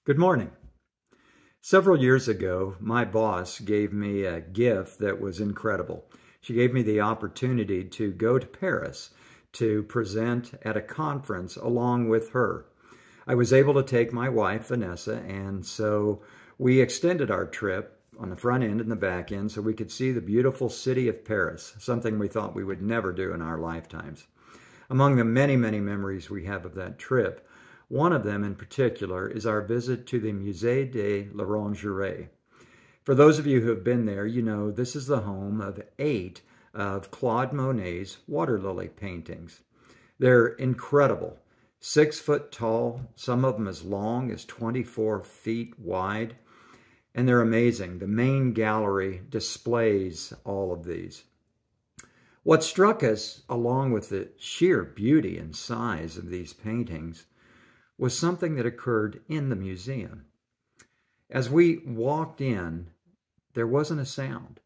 Good morning. Several years ago, my boss gave me a gift that was incredible. She gave me the opportunity to go to Paris to present at a conference along with her. I was able to take my wife, Vanessa, and so we extended our trip on the front end and the back end so we could see the beautiful city of Paris, something we thought we would never do in our lifetimes. Among the many, many memories we have of that trip, one of them in particular is our visit to the Musée de l'Orangerie. For those of you who have been there, you know this is the home of 8 of Claude Monet's water lily paintings. They're incredible, 6 foot tall, some of them as long as 24 feet wide, and they're amazing. The main gallery displays all of these. What struck us, along with the sheer beauty and size of these paintings, was something that occurred in the museum. As we walked in, there wasn't a sound.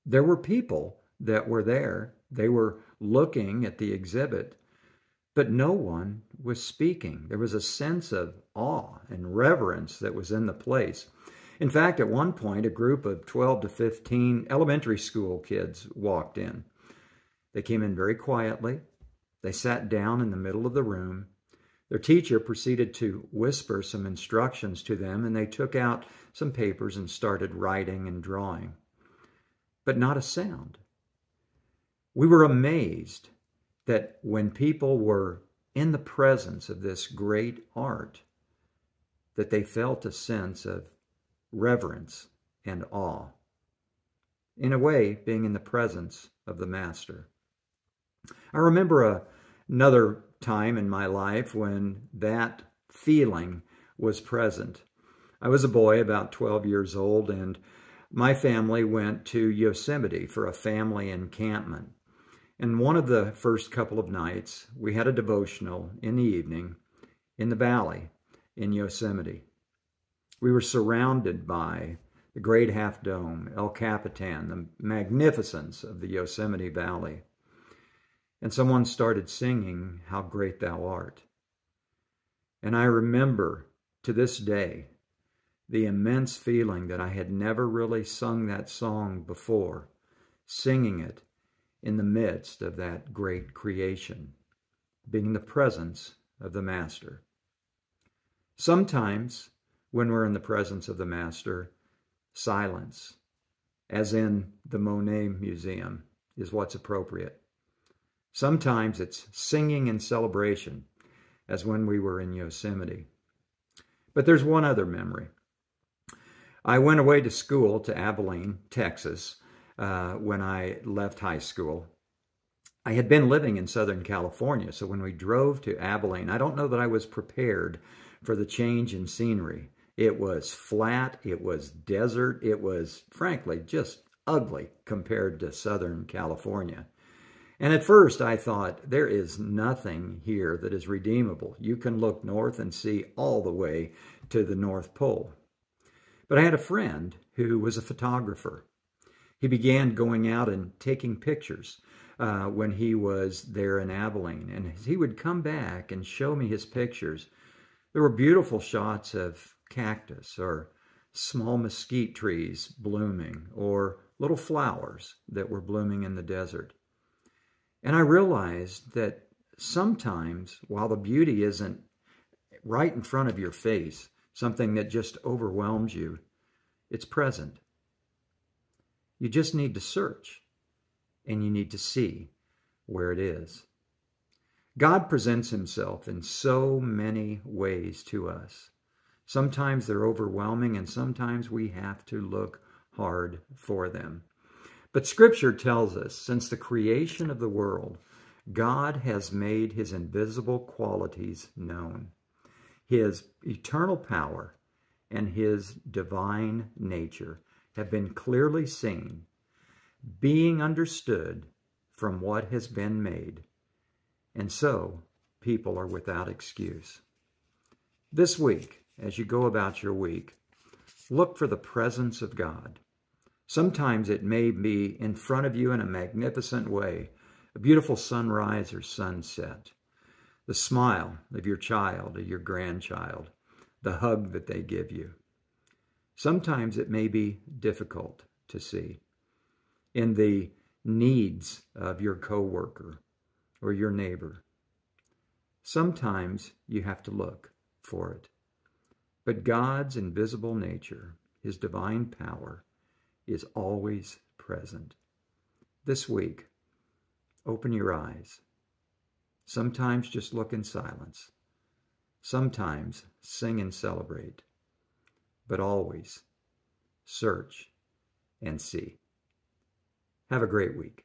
There were people that were there. They were looking at the exhibit, but no one was speaking. There was a sense of awe and reverence that was in the place. In fact, at one point, a group of 12 to 15 elementary school kids walked in. They came in very quietly. They sat down in the middle of the room. Their teacher proceeded to whisper some instructions to them, and they took out some papers and started writing and drawing. But not a sound. We were amazed that when people were in the presence of this great art, that they felt a sense of reverence and awe. In a way, being in the presence of the Master. I remember another time in my life when that feeling was present. I was a boy about 12 years old, and my family went to Yosemite for a family encampment. And one of the first couple of nights, we had a devotional in the evening in the valley in Yosemite. We were surrounded by the Great Half Dome, El Capitan, the magnificence of the Yosemite Valley. And someone started singing, "How Great Thou Art." And I remember to this day the immense feeling that I had never really sung that song before, singing it in the midst of that great creation, being in the presence of the Master. Sometimes when we're in the presence of the Master, silence, as in the Monet Museum, is what's appropriate. Sometimes it's singing and celebration, as when we were in Yosemite. But there's one other memory. I went away to school to Abilene, Texas, when I left high school. I had been living in Southern California, so when we drove to Abilene, I don't know that I was prepared for the change in scenery. It was flat, it was desert, it was, frankly, just ugly compared to Southern California. And at first I thought, there is nothing here that is redeemable. You can look north and see all the way to the North Pole. But I had a friend who was a photographer. He began going out and taking pictures when he was there in Abilene. And he would come back and show me his pictures. There were beautiful shots of cactus or small mesquite trees blooming or little flowers that were blooming in the desert. And I realized that sometimes, while the beauty isn't right in front of your face, something that just overwhelms you, it's present. You just need to search, and you need to see where it is. God presents himself in so many ways to us. Sometimes they're overwhelming, and sometimes we have to look hard for them. But Scripture tells us, since the creation of the world, God has made his invisible qualities known. His eternal power and his divine nature have been clearly seen, being understood from what has been made. And so, people are without excuse. This week, as you go about your week, look for the presence of God. Sometimes it may be in front of you in a magnificent way, a beautiful sunrise or sunset, the smile of your child or your grandchild, the hug that they give you. Sometimes it may be difficult to see in the needs of your coworker or your neighbor. Sometimes you have to look for it. But God's invisible nature, his divine power, is always present. This week, open your eyes. Sometimes just look in silence. Sometimes sing and celebrate. But always search and see. Have a great week.